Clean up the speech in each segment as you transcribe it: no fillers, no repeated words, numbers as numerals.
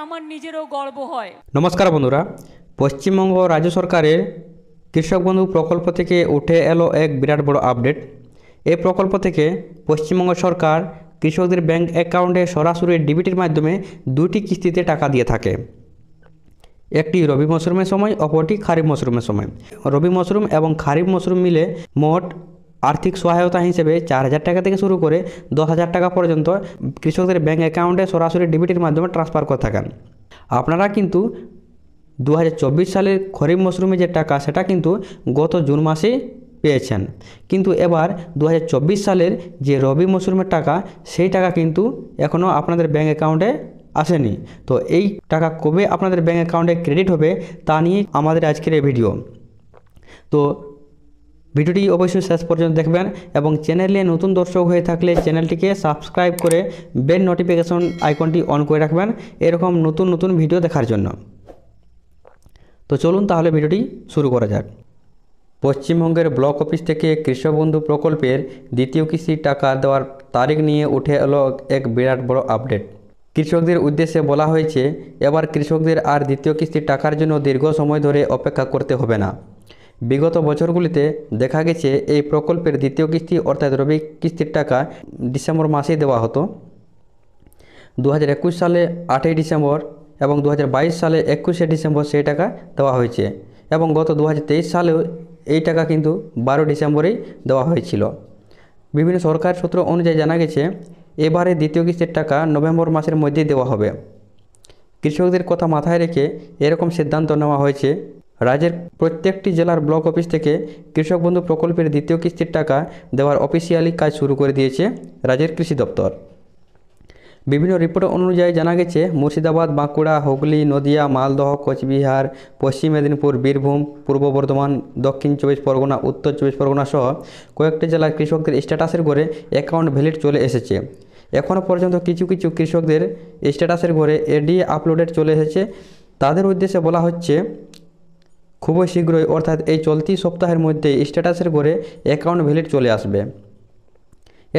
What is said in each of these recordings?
আমার নিজেরও গর্ব হয়। নমস্কার বন্ধুরা, পশ্চিমবঙ্গ রাজ্য সরকারের কৃষক বন্ধু প্রকল্প থেকে উঠে এলো এক বিরাট বড় আপডেট। এই প্রকল্প থেকে পশ্চিমবঙ্গ সরকার কৃষকদের ব্যাংক অ্যাকাউন্টে সরাসরি ডিবিটির মাধ্যমে দুটি কিস্তিতে টাকা দিয়ে থাকে। একটি রবি মরশুমের সময়, অপরটি খারিফ মরশুমের সময়। রবি মরশুম এবং খারিফ মরশুম মিলে মোট আর্থিক সহায়তা হিসেবে 4,000 টাকা থেকে শুরু করে 10,000 টাকা পর্যন্ত কৃষকদের ব্যাংক অ্যাকাউন্টে সরাসরি ডিবিটির মাধ্যমে ট্রান্সফার করে থাকেন। আপনারা কিন্তু 2024 সালের খরিফ মরশুমে যে টাকা সেটা কিন্তু গত জুন মাসে পেয়েছেন, কিন্তু এবার 2024 সালের যে রবি মরশুমের টাকা সেই টাকা কিন্তু এখনও আপনাদের ব্যাংক অ্যাকাউন্টে আসেনি। তো এই টাকা কবে আপনাদের ব্যাংক অ্যাকাউন্টে ক্রেডিট হবে তা নিয়ে আমাদের আজকের এই ভিডিও। তো ভিডিওটি অবশ্যই শেষ পর্যন্ত দেখবেন এবং চ্যানেলে নতুন দর্শক হয়ে থাকলে চ্যানেলটিকে সাবস্ক্রাইব করে বেল নোটিফিকেশন আইকনটি অন করে রাখবেন এরকম নতুন নতুন ভিডিও দেখার জন্য। তো চলুন তাহলে ভিডিওটি শুরু করা যাক। পশ্চিমবঙ্গের ব্লক অফিস থেকে কৃষক বন্ধু প্রকল্পের দ্বিতীয় কিস্তির টাকা দেওয়ার তারিখ নিয়ে উঠে এলো এক বিরাট বড় আপডেট। কৃষকদের উদ্দেশ্যে বলা হয়েছে, এবার কৃষকদের আর দ্বিতীয় কিস্তির টাকার জন্য দীর্ঘ সময় ধরে অপেক্ষা করতে হবে না। বিগত বছরগুলিতে দেখা গেছে এই প্রকল্পের দ্বিতীয় কিস্তি অর্থাৎ রবি কিস্তির টাকা ডিসেম্বর মাসেই দেওয়া হতো। 2021 সালে 8ই ডিসেম্বর এবং 2022 সালে 21শে ডিসেম্বর সেই টাকা দেওয়া হয়েছে এবং গত 2023 সালেও এই টাকা কিন্তু 12 ডিসেম্বরেই দেওয়া হয়েছিল। বিভিন্ন সরকার সূত্র অনুযায়ী জানা গেছে এবারে দ্বিতীয় কিস্তির টাকা নভেম্বর মাসের মধ্যেই দেওয়া হবে। কৃষকদের কথা মাথায় রেখে এরকম সিদ্ধান্ত নেওয়া হয়েছে। রাজ্যের প্রত্যেকটি জেলার ব্লক অফিস থেকে কৃষক বন্ধু প্রকল্পের দ্বিতীয় কিস্তির টাকা দেওয়ার অফিসিয়ালি কাজ শুরু করে দিয়েছে রাজ্যের কৃষি দপ্তর। বিভিন্ন রিপোর্ট অনুযায়ী জানা গেছে মুর্শিদাবাদ, বাঁকুড়া, হুগলি, নদিয়া, মালদহ, কোচবিহার, পশ্চিম মেদিনীপুর, বীরভূম, পূর্ব বর্ধমান, দক্ষিণ 24 পরগনা, উত্তর 24 পরগনা সহ কয়েকটি জেলার কৃষকদের স্ট্যাটাসের ঘরে অ্যাকাউন্ট ভ্যালিড চলে এসেছে। এখনও পর্যন্ত কিছু কিছু কৃষকদের স্ট্যাটাসের ঘরে এডিএ আপলোডেড চলে এসেছে। তাদের উদ্দেশ্যে বলা হচ্ছে খুবই শীঘ্রই অর্থাৎ এই চলতি সপ্তাহের মধ্যে স্ট্যাটাসের ঘরে অ্যাকাউন্ট ভ্যালিড চলে আসবে।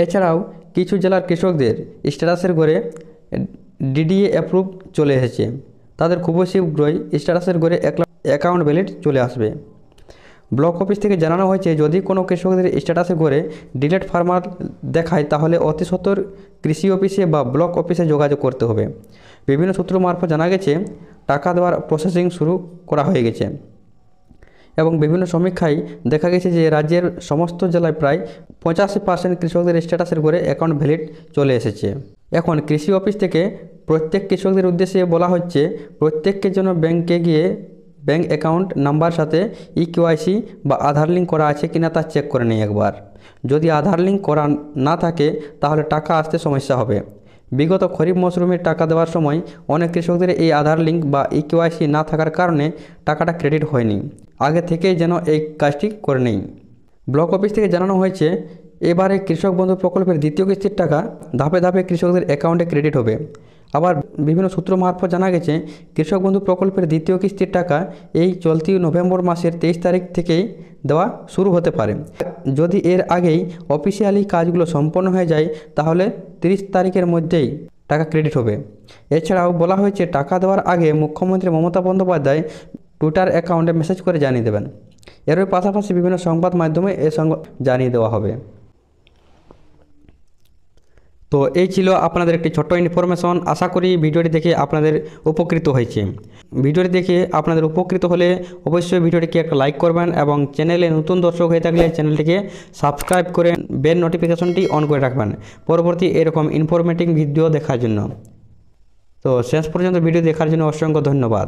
এছাড়াও কিছু জেলার কৃষকদের স্ট্যাটাসের ঘরে ডিডিএ অ্যাপ্রুভ চলে এসেছে। তাদের খুবই শীঘ্রই স্ট্যাটাসের ঘরে অ্যাকাউন্ট ভ্যালিড চলে আসবে। ব্লক অফিস থেকে জানানো হয়েছে যদি কোনো কৃষকদের স্ট্যাটাসের ঘরে ডিলেট ফার্মার দেখায় তাহলে অতি সত্বর কৃষি অফিসে বা ব্লক অফিসে যোগাযোগ করতে হবে। বিভিন্ন সূত্র মারফত জানা গেছে টাকা দেওয়ার প্রসেসিং শুরু করা হয়ে গেছে এবং বিভিন্ন সমীক্ষায় দেখা গেছে যে রাজ্যের সমস্ত জেলায় প্রায় 85% কৃষকদের স্ট্যাটাসের ঘরে অ্যাকাউন্ট ভ্যালিড চলে এসেছে। এখন কৃষি অফিস থেকে প্রত্যেক কৃষকদের উদ্দেশ্যে বলা হচ্ছে প্রত্যেককে যেন ব্যাংকে গিয়ে ব্যাংক অ্যাকাউন্ট নাম্বার সাথে ইকেওয়াইসি বা আধার লিঙ্ক করা আছে কিনা তা চেক করে নেই একবার। যদি আধার লিঙ্ক করা না থাকে তাহলে টাকা আসতে সমস্যা হবে। বিগত খরিফ মরশুমের টাকা দেওয়ার সময় অনেক কৃষকদের এই আধার লিঙ্ক বা ইকেওয়াইসি না থাকার কারণে টাকাটা ক্রেডিট হয়নি। আগে থেকেই যেন এই কাজটি করে নেই। ব্লক অফিস থেকে জানানো হয়েছে এবারে কৃষক বন্ধু প্রকল্পের দ্বিতীয় কিস্তির টাকা ধাপে ধাপে কৃষকদের অ্যাকাউন্টে ক্রেডিট হবে। আবার বিভিন্ন সূত্র মারফত জানা গেছে কৃষক বন্ধু প্রকল্পের দ্বিতীয় কিস্তির টাকা এই চলতি নভেম্বর মাসের 23 তারিখ থেকেই দেওয়া শুরু হতে পারে। যদি এর আগেই অফিসিয়ালি কাজগুলো সম্পন্ন হয়ে যায় তাহলে 30 তারিখের মধ্যেই টাকা ক্রেডিট হবে। এছাড়াও বলা হয়েছে টাকা দেওয়ার আগে মুখ্যমন্ত্রী মমতা বন্দ্যোপাধ্যায় টুইটার অ্যাকাউন্টে মেসেজ করে জানিয়ে দেবেন। এর পাশাপাশি বিভিন্ন সংবাদ মাধ্যমে এ সংবাদ জানিয়ে দেওয়া হবে। তো এই ছিল আপনাদের একটি ছোট্ট ইনফরমেশন। আশা করি ভিডিওটি দেখে আপনাদের উপকৃত হয়েছে। ভিডিওটি দেখে আপনাদের উপকৃত হলে অবশ্যই ভিডিওটিকে একটা লাইক করবেন এবং চ্যানেলে নতুন দর্শক হয়ে থাকলে চ্যানেলটিকে সাবস্ক্রাইব করে বেল নোটিফিকেশনটি অন করে রাখবেন পরবর্তী এরকম ইনফরমেটিভ ভিডিও দেখার জন্য। তো শেষ পর্যন্ত ভিডিও দেখার জন্য অসংখ্য ধন্যবাদ।